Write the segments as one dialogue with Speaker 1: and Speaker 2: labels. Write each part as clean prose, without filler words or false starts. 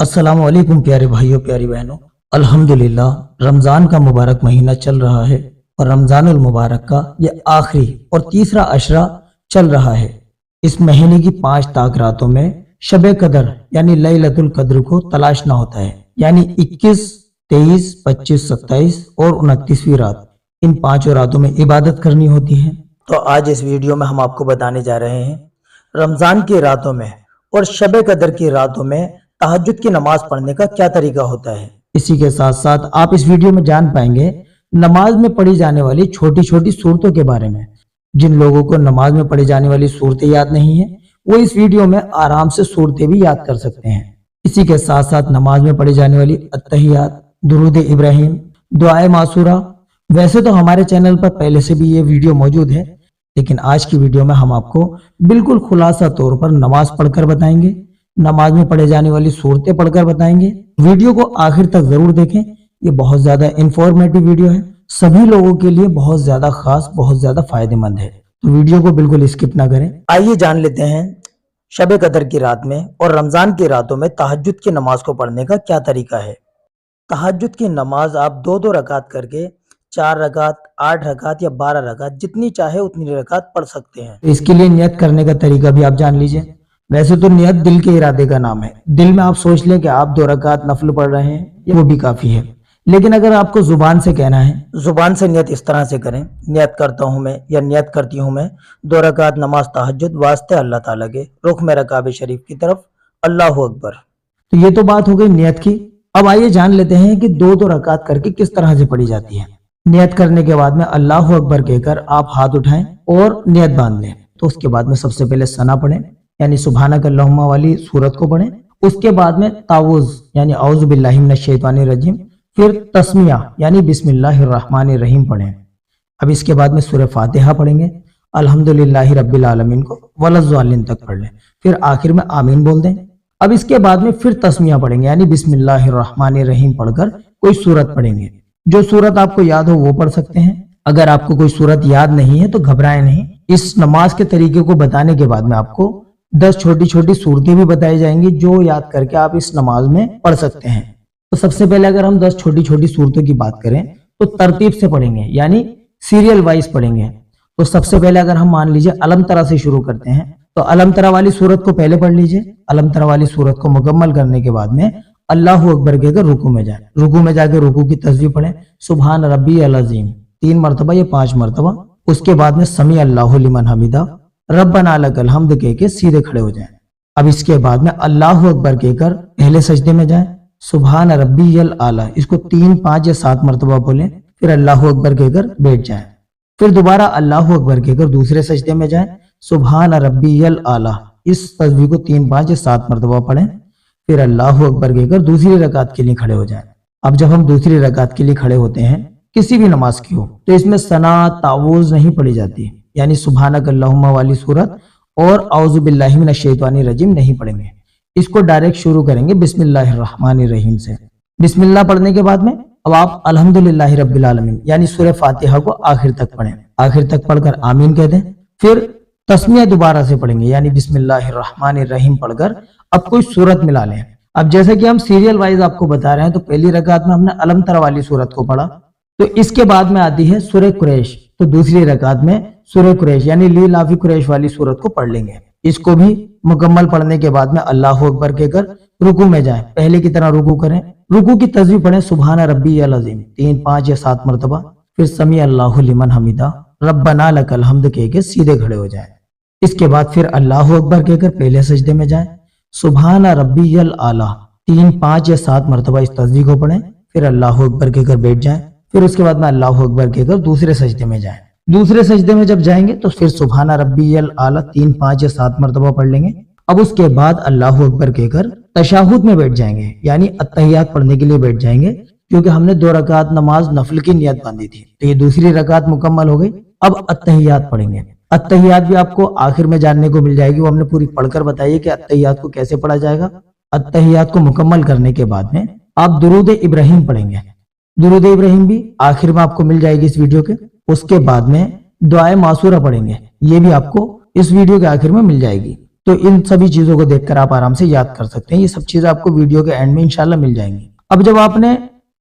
Speaker 1: अस्सलाम वालेकुम प्यारे भाइयों प्यारी बहनों। अल्हम्दुलिल्लाह रमज़ान का मुबारक महीना चल रहा है और रमज़ानुल मुबारक का ये आखिरी और तीसरा अशरा चल रहा है। इस महीने की 5 ताक रातों में शबे कदर यानी लैलतुल कद्र को तलाशना होता है, यानी 21, 23, 25, 27 और 29वीं रात, इन 5 रातों में इबादत करनी होती है। तो आज इस वीडियो में हम आपको बताने जा रहे हैं रमज़ान की रातों में और शबे कदर की रातों में तहज्जुद की नमाज पढ़ने का क्या तरीका होता है। इसी के साथ साथ आप इस वीडियो में जान पाएंगे नमाज में पढ़ी जाने वाली छोटी छोटी सूरतों के बारे में। जिन लोगों को नमाज में पढ़ी जाने वाली सूरतें याद नहीं है, वो इस वीडियो में आराम से सूरतें भी याद कर सकते हैं। इसी के साथ साथ नमाज में पढ़ी जाने वाली अत्तहियात, दुरूद इब्राहिम, दुआए मासूरा। वैसे तो हमारे चैनल पर पहले से भी ये वीडियो मौजूद है, लेकिन आज की वीडियो में हम आपको बिल्कुल खुलासा तौर पर नमाज पढ़कर बताएंगे, नमाज में पढ़े जाने वाली सूरतें पढ़कर बताएंगे। वीडियो को आखिर तक जरूर देखें, ये बहुत ज्यादा इंफॉर्मेटिव वीडियो है, सभी लोगों के लिए बहुत ज्यादा खास, बहुत ज्यादा फायदेमंद है, तो वीडियो को बिल्कुल स्किप ना करें। आइए जान लेते हैं शबे कदर की रात में और रमजान की रातों में तहज्जुद की नमाज को पढ़ने का क्या तरीका है। तहज्जुद की नमाज आप 2-2 रकात करके 4 रकात, 8 रकात या 12 रकात, जितनी चाहे उतनी रकात पढ़ सकते हैं। इसके लिए नियत करने का तरीका भी आप जान लीजिए। वैसे तो नियत दिल के इरादे का नाम है, दिल में आप सोच लें कि आप 2 रकात नफल पढ़ रहे हैं, वो भी काफी है। लेकिन अगर आपको जुबान से कहना है, जुबान से नियत इस तरह से करें, नियत करता हूं मैं या नियत करती हूं मैं 2 रकात नमाज तहज्जुद वास्ते अल्लाह ताला के, रुख मेरा काबे शरीफ की तरफ, अल्लाहु अकबर। तो ये तो बात हो गई नियत की। अब आइए जान लेते हैं कि 2-2 रकात करके किस तरह से पढ़ी जाती है। नियत करने के बाद में अल्लाहु अकबर कहकर आप हाथ उठाएं और नियत बांध लें। तो उसके बाद में सबसे पहले सना पढ़ें, यानी सुभानक अल्लाहुम्मा वाली सूरत को पढ़ें। उसके बाद में तावुज़ यानी औज़ु बिल्लाहि मिनश शैतानिर रजीम, फिर तस्मिया यानी बिस्मिल्लाहिर रहमानिर रहीम पढ़ें। अब इसके बाद में सूरह फातिहा पढ़ेंगे, अल्हम्दुलिल्लाहि रब्बिल आलमीन को वलज़्ज़ालिन तक पढ़ लें, फिर आखिर में आमीन बोल दें। अब इसके बाद में फिर तस्मिया पढ़ेंगे, यानी बिस्मिल्लाहिर रहमानिर रहीम पढ़कर कोई सूरत पढ़ेंगे। जो सूरत आपको याद हो वो पढ़ सकते हैं। अगर आपको कोई सूरत याद नहीं है तो घबराएं नहीं, इस नमाज के तरीके को बताने के बाद में आपको 10 छोटी छोटी सूरतें भी बताई जाएंगी जो याद करके आप इस नमाज में पढ़ सकते हैं। तो सबसे पहले अगर हम 10 छोटी छोटी सूरतों की बात करें तो तरतीब से पढ़ेंगे, यानी सीरियल वाइज पढ़ेंगे। तो सबसे पहले अगर हम मान लीजिए अलम तरा से शुरू करते हैं, तो अलम तरा वाली सूरत को पहले पढ़ लीजिए। अलम तरा वाली सूरत को मुकम्मल करने के बाद में अल्लाहु अकबर कहकर रुकू में जाए, रुकू में जाके रुकू की तस्बीह पढ़ें, सुभान रब्बी अल अज़ीम 3 मरतबा या 5 मरतबा। उसके बाद में समी अल्लाहु लिमन हमीदा, रब्बना लकल हम्द कह के सीधे खड़े हो जाएं। अब इसके बाद में अल्लाहु अकबर कहकर पहले सजदे में जाएं, सुभान रब्बियल आला इसको 3, 5 या 7 मरतबा बोलें, फिर अल्लाहु अकबर कहकर बैठ जाएं। फिर दोबारा अल्लाहु अकबर कहकर दूसरे सजदे में जाएं, सुभान रब्बियल आला इस तस्बीह को 3, 5 या 7 मरतबा पढ़ें, फिर अल्लाहु अकबर कहकर दूसरी रकात के लिए खड़े हो जाएं। अब जब हम दूसरी रकात के लिए खड़े होते हैं, किसी भी नमाज की हो, तो इसमें सना तावुज़ नहीं पढ़ी जाती, यानी सुभानक अल्लाहुम्मा वाली सूरत और औज़ु बिल्लाहि मिनश शैतानिर रजीम नहीं पढ़ेंगे। इसको डायरेक्ट शुरू करेंगे बिस्मिल्लाहिर रहमानिर रहीम से। बिस्मिल्लाह पढ़ने के बाद में अब आप अल्हम्दुलिल्लाहि रब्बिल आलमीन यानी सूरह फातिहा को आखिर तक पढ़ें, आखिर तक पढ़कर आमीन कह दें। फिर तस्मिया दोबारा से पढ़ेंगे, यानी बिस्मिल्लाहिर रहमानिर रहीम पढ़कर अब कोई सूरत मिला लें। अब जैसे कि हम सीरियल वाइज आपको बता रहे हैं, तो पहली रकात में हमने अलम तरा वाली सूरत को पढ़ा, तो इसके बाद में आती है सूरह कुरैश, तो दूसरी रकात में सूरह कुरैश यानी ली लाफी कुरैश वाली सूरत को पढ़ लेंगे। इसको भी मुकम्मल पढ़ने के बाद में अल्लाहु अकबर कहकर रुकू में जाएं, पहले की तरह रुकू करें, रुकू की तस्बीह पढ़ें सुभान रब्बियल अज़ीम 3, 5 या 7 मरतबा, फिर समी अल्लाहु लिमन हमीदा, रब्बना लकल हम्द कह के सीधे खड़े हो जाएं। इसके बाद फिर अल्लाहु अकबर कहकर पहले सजदे में जाएं, सुभान रब्बियल आला 3, 5 या 7 मरतबा इस तस्बीह को पढ़ें, फिर अल्लाहु अकबर कहकर बैठ जाएं। फिर उसके बाद में अल्लाहु अकबर कहकर दूसरे सजदे में जाएं। दूसरे सजदे में जब जाएंगे तो फिर सुभान रब्बियल आला 3, 5 या 7 मरतबा पढ़ लेंगे। अब उसके बाद अल्लाहु अकबर कहकर तशाहुद में बैठ जाएंगे, यानी अत्तहियात पढ़ने के लिए बैठ जाएंगे, क्योंकि हमने 2 रकात नमाज नफल की नियत बांधी थी, तो ये दूसरी रकात मुकम्मल हो गई। अब अत्तहियात पढ़ेंगे। अत्तहियात भी आपको आखिर में जानने को मिल जाएगी, वो हमने पूरी पढ़कर बताई है कि अत्तहियात को कैसे पढ़ा जाएगा। अत्तहियात को मुकम्मल करने के बाद में आप दुरूद इब्राहिम पढ़ेंगे, दुरूद इब्राहिम भी आखिर में आपको मिल जाएगी इस वीडियो के। उसके बाद में दुआए मासूरा पढ़ेंगे, ये भी आपको इस वीडियो के आखिर में मिल जाएगी। तो इन सभी चीजों को देखकर आप आराम से याद कर सकते हैं। ये सब चीजें आपको वीडियो के एंड में इंशाल्लाह मिल जाएंगी। अब जब आपने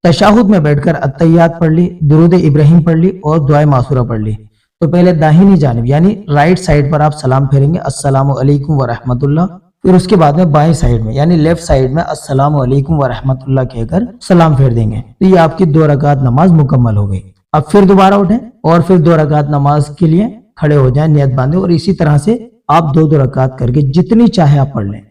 Speaker 1: तशाहुद में बैठकर अत्तहियात पढ़ ली, दुरूद इब्राहिम पढ़ ली और दुआए मासूरा पढ़ ली, तो पहले दाहिनी जानिब यानी राइट साइड पर आप सलाम फेरेंगे, अस्सलामु अलैकुम व रहमतुल्लाह। फिर उसके बाद में बाएं साइड में यानी लेफ्ट साइड में अस्सलामु अलैकुम व रहमतुल्लाह कहकर सलाम फेर देंगे। तो ये आपकी 2 रकात नमाज मुकम्मल हो गई। अब फिर दोबारा उठें और फिर 2 रकात नमाज के लिए खड़े हो जाएं, नियत बांधे, और इसी तरह से आप 2-2 रकात करके जितनी चाहे आप पढ़ लें।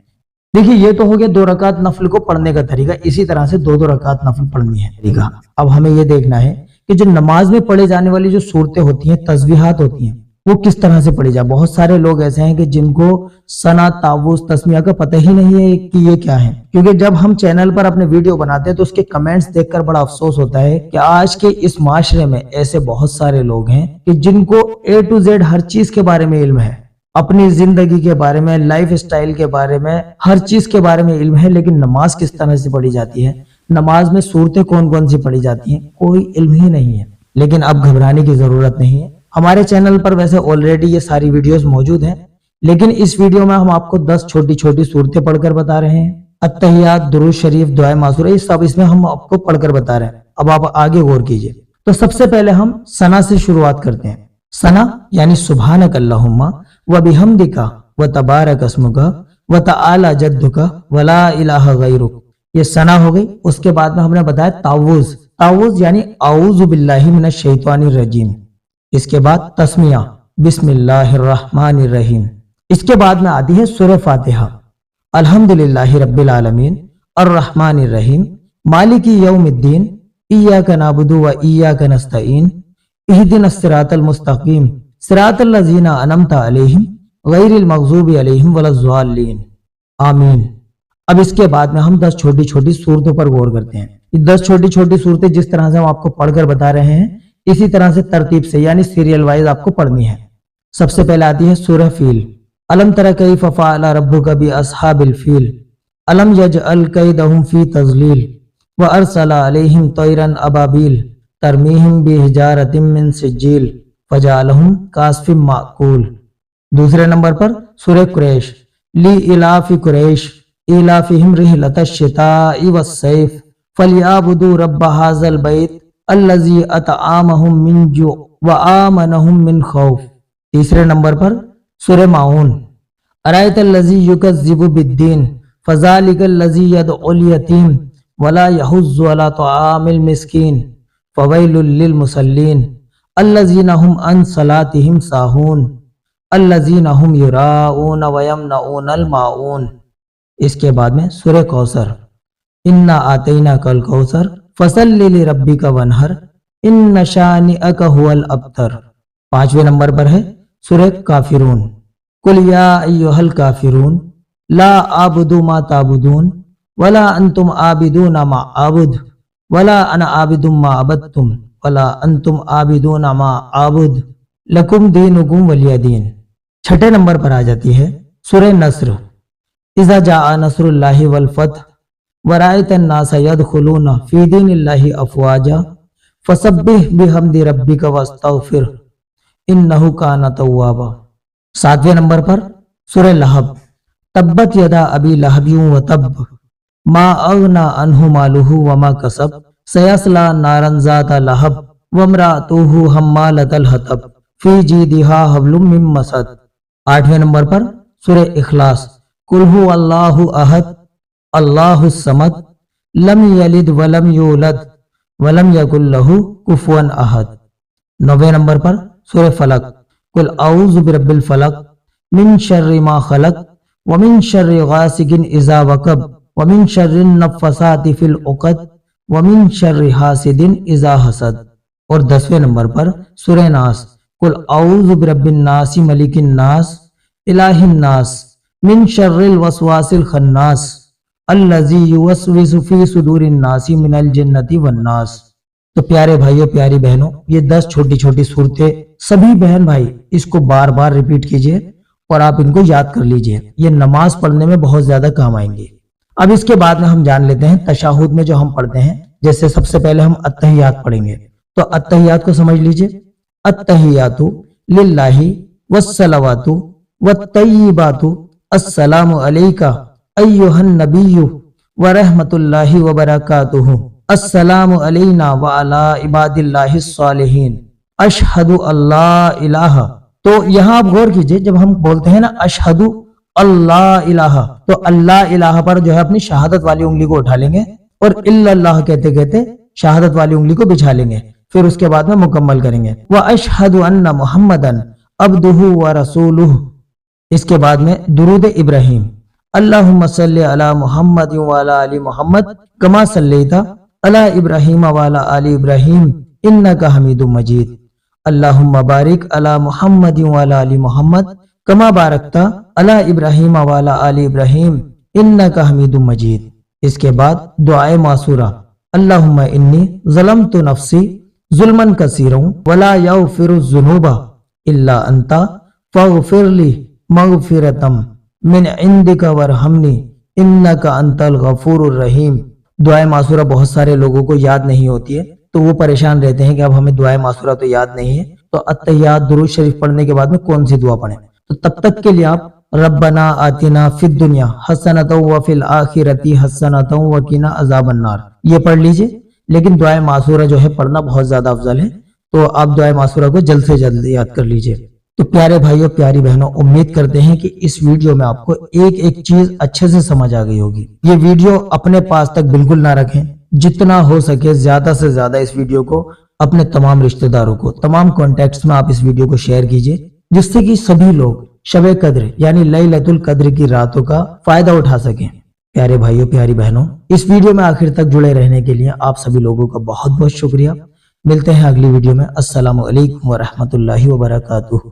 Speaker 1: देखिए ये तो हो गया 2 रकात नफल को पढ़ने का तरीका। इसी तरह से 2-2 रकात नफल पढ़नी है तरीका। अब हमें ये देखना है कि जो नमाज में पढ़े जाने वाली जो सूरतें होती हैं, तस्बीहात होती हैं, वो किस तरह से पढ़ी जाए। बहुत सारे लोग ऐसे हैं कि जिनको सना, तावुज, तस्मिया का पता ही नहीं है कि ये क्या है। क्योंकि जब हम चैनल पर अपने वीडियो बनाते हैं तो उसके कमेंट्स देखकर बड़ा अफसोस होता है कि आज के इस माशरे में ऐसे बहुत सारे लोग हैं कि जिनको A to Z हर चीज के बारे में इल्म है, अपनी जिंदगी के बारे में, लाइफ स्टाइल के बारे में, हर चीज के बारे में इल्म है, लेकिन नमाज किस तरह से पढ़ी जाती है, नमाज में सूरतें कौन कौन सी पढ़ी जाती हैं, कोई इल्म ही नहीं है। लेकिन अब घबराने की जरूरत नहीं है। हमारे चैनल पर वैसे ऑलरेडी ये सारी वीडियोस मौजूद हैं, लेकिन इस वीडियो में हम आपको 10 छोटी छोटी सूरतें पढ़कर बता रहे हैं। अत्तहियात, दुरूद शरीफ, दुआए मासूरा, ये सब इसमें हम आपको पढ़कर बता रहे हैं। अब आप आगे गौर कीजिए। तो सबसे पहले हम सना से शुरुआत करते हैं। सना यानी सुभानक अल्लाहुम्मा व बिहम्दिका व तबारक अस्मुका व तआला जद्दुका व ला इलाहा गैरुक, ये सना हो गई। उसके बाद में हमने बताया तावुज। तावुज यानी औज़ु बिल्लाहि मिनश शैतानिर रजीम। इसके बाद तस्मिया, बिस्मिल्लाहिर्रहमानिर्रहीम। इसके बाद में आती है सूरह फातिहा, अल्हम्दुलिल्लाहि रब्बिल आलमीन अर्रहमानिर्रहीम मालिकी यौमिद्दीन इय्याका नअबुदु व इय्याका नस्तईन इहदिनस सिरातल मुस्तकीम सिरातल लज़ीना अनअमता अलैहिम गैरिल मग़ज़ूबि अलैहिम वलज़्ज़ालिन, आमीन। अब इसके बाद में हम 10 छोटी छोटी सूरतों पर गौर करते हैं। ये 10 छोटी छोटी सूरतें जिस तरह से हम आपको पढ़कर बता रहे हैं, इसी तरह से तरतीब से यानी सीरियल वाइज आपको पढ़नी है। सबसे पहले आती है सूरह फील, अलम तरा कैफ़ फ़अल रब्बुका बि अस्हाबिल फील अलम यजअल कैदहुम फी तज़लील व अरसला अलैहिम तैरन अबाबील तरमीहिम बिहिजारतिम मिन सिज्जील फजअलहुम कास्फिम माकूल। दूसरे नंबर पर सूरह कुरैश, ली इलाफि कुरैश इलाफिहिम रिहलतश शिताइ वस्सैफ फलयाबुदू रब्ब हाज़ल बैत अल्लज़ी अतआमहुम मिन जू व आमनहुम मिन खौफ। तीसरे नंबर पर सूरह माऊन, अरायतल्लज़ी युकज़्ज़िबु बिद्दीन फ़ज़ालिकल्लज़ी यदउल यतीम वला यहुज़्ज़ु अला तआमिल मिस्कीन फ़वैलुल लिल मुसल्लीन अल्लज़ीना हुम अन सलातिहिम साहून अल्लज़ीना हुम युराऊन व यमनऊनल माऊन। इसके बाद में सूरह कौसर, इन्ना आतैना कल कौसर फसल्लि लिरब्बिका वनहर इन्न शानिअका हुवल अब्तर। 5वें नंबर पर है सूरह काफिरून, कुल या अय्युहल काफिरून ला आबुदु मा ताबुदून वला अंतुम आबिदून मा आबुद वला अना आबिदुम मा अबदतुम वला अंतुम आबिदून मा आबुद लकुम दीनुकुम वलिया दीन। 6ठे नंबर पर आ जाती है सूरह नस्र, इज़ा जाअ नस्रुल्लाहि वल फतह वरायतन नास यदखुलून फी दीनिल्लाहि अफवाजा फसब्बिह बिहम्दि रब्बिका वस्तगफिर इन्नहु काना तव्वाबा। 7वें नंबर पर सूरह लहब, तब्बत यदा अबी लहबियु व तब मा अगना अनहु मालुहु व मा कसब सयस्ला नारन ज़ाता लहब वम्राअतुहु हम्मालतल हतब फी जीदिहा हब्लुम मिन मसद। 8वें नंबर पर सूरह इखलास, कुल हु अल्लाहु अहद अल्लाहुस समद लम यलिद वलम यूलद वलम यकुल लहु कुफुवन अहद। 9वें नंबर पर सूरह फलक, कुल औज़ु बिरब्बिल फलक मिन शर्रि मा खलक व मिन शर्रि गासिकिन इज़ा वकब व मिन शर्रिन नफ़्फ़साति फिल उक़द व मिन शर्रि हासिदिन इज़ा हसद। और 10वें नंबर पर सूरह नास, कुल औज़ु बिरब्बिन नास मलिकिन नास इलाहिन नास मिन शर्रिल वसवासिल खन्नास अल्लज़ी युवस्विसु फी सुदूरिन नासी मिनल जिन्नति वन नास। तो प्यारे भाइयों, प्यारी बहनों, ये 10 छोटी छोटी सूरतें सभी बहन भाई इसको बार बार रिपीट कीजिए और आप इनको याद कर लीजिए। ये नमाज पढ़ने में बहुत ज्यादा काम आएंगे। अब इसके बाद में हम जान लेते हैं तशाहुद में जो हम पढ़ते हैं। जैसे सबसे पहले हम अत्तहियात पढ़ेंगे, तो अत्तहियात को समझ लीजिए। अत्तहियातु लिल्लाहि वस्सलावातु वत्तय्यिबातु अस्सलामु अलैका अय्युहन नबिय्यु व रहमतुल्लाहि व बरकातुहू, अस्सलामु अलैना व अला इबादिल्लाहिस सालिहीन, अशहदु अल्लाह इलाहा। तो यहाँ आप गौर कीजिए, जब हम बोलते हैं ना अशहदु अल्लाह इलाहा, तो अल्लाह इलाहा पर जो है अपनी शहादत वाली उंगली को उठा लेंगे और इल्लल्लाह कहते कहते शहादत वाली उंगली को बिछा लेंगे, फिर उसके बाद में मुकम्मल करेंगे व अशहदु अन्ना मुहम्मदन अब्दुहु व रसूलुहु। इसके बाद में दुरूद इब्राहिम, अल्लाहुम्मा सल्ली अला मुहम्मद व अला आलि मुहम्मद कमा सल्लैता अला इब्राहिम व अला आलि इब्राहिम इन्नका हमीदुम मजीद, अल्लाहुम्मा बारिक अला मुहम्मद व अला आलि मुहम्मद कमा बारकता अला इब्राहिम व अला आलि इब्राहिम इन्नका हमीदुम मजीद। इसके बाद दुआए मासूरा, अल्लाहुम्मा इन्नी ज़लमतु नफ्सी ज़ुल्मन कसीरन वला यग़फिरु ज़ुनूबा इल्ला अंता फ़ग़फ़िरली मग़फ़िरतम मिन इंदिका वरहमनी इन्नका अंतल गफूरुर रहीम। दुआए मासूरा बहुत सारे लोगों को याद नहीं होती है, तो वो परेशान रहते हैं कि अब हमें दुआए मासूरा तो याद नहीं है, तो अत्तहियात दुरूद शरीफ पढ़ने के बाद में कौन सी दुआ पढ़ें। तो तब तक के लिए आप रब्बना आतिना फिद दुनिया हसनतौ व फिल आखिरती हसनतौ व क़िना अज़ाबन नार, ये पढ़ लीजिए। लेकिन दुआए मासूरा जो है पढ़ना बहुत ज्यादा अफजल है, तो आप दुआए मासूरा को जल्द से जल्द याद कर लीजिए। तो प्यारे भाइयों प्यारी बहनों, उम्मीद करते हैं कि इस वीडियो में आपको एक एक चीज अच्छे से समझ आ गई होगी। ये वीडियो अपने पास तक बिल्कुल ना रखें, जितना हो सके ज्यादा से ज्यादा इस वीडियो को अपने तमाम रिश्तेदारों को, तमाम कॉन्टेक्ट्स में आप इस वीडियो को शेयर कीजिए, जिससे कि सभी लोग शबे कद्र यानी लैलतुल कद्र की रातों का फायदा उठा सकें। प्यारे भाइयों प्यारी बहनों, इस वीडियो में आखिर तक जुड़े रहने के लिए आप सभी लोगों का बहुत बहुत शुक्रिया। मिलते हैं अगली वीडियो में। अस्सलामु अलैकुम व रहमतुल्लाहि व बरकातुहू।